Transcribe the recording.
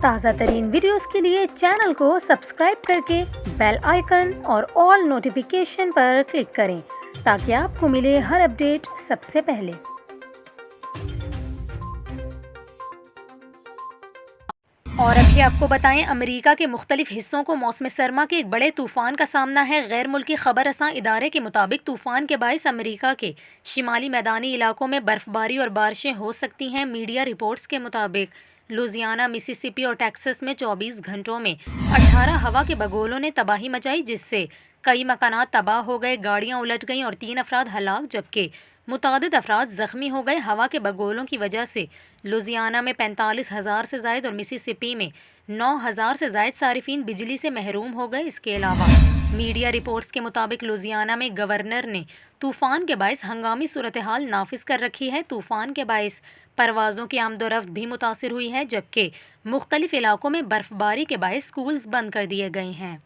تازہ ترین ویڈیوز کے لیے چینل کو سبسکرائب کر کے بیل آئیکن اور آل نوٹیفیکیشن پر کلک کریں تاکہ آپ کو ملے ہر اپڈیٹ سب سے پہلے۔ اور ابھی آپ کو بتائیں، امریکہ کے مختلف حصوں کو موسم سرما کے ایک بڑے طوفان کا سامنا ہے۔ غیر ملکی خبر رساں ادارے کے مطابق طوفان کے باعث امریکہ کے شمالی میدانی علاقوں میں برف باری اور بارشیں ہو سکتی ہیں۔ میڈیا رپورٹس کے مطابق لوزیانا، مسیسپی اور ٹیکساس میں 24 گھنٹوں میں 18 ہوا کے بگولوں نے تباہی مچائی، جس سے کئی مکانات تباہ ہو گئے، گاڑیاں الٹ گئیں اور 3 افراد ہلاک جبکہ متعدد افراد زخمی ہو گئے۔ ہوا کے بگولوں کی وجہ سے لوزیانا میں 45,000 سے زائد اور مسیسپی میں 9,000 سے زائد صارفین بجلی سے محروم ہو گئے۔ اس کے علاوہ میڈیا رپورٹس کے مطابق لوزیانا میں گورنر نے طوفان کے باعث ہنگامی صورتحال نافذ کر رکھی ہے۔ طوفان کے باعث پروازوں کی آمد و رفت بھی متاثر ہوئی ہے، جبکہ مختلف علاقوں میں برف باری کے باعث اسکولز بند کر دیے گئے ہیں۔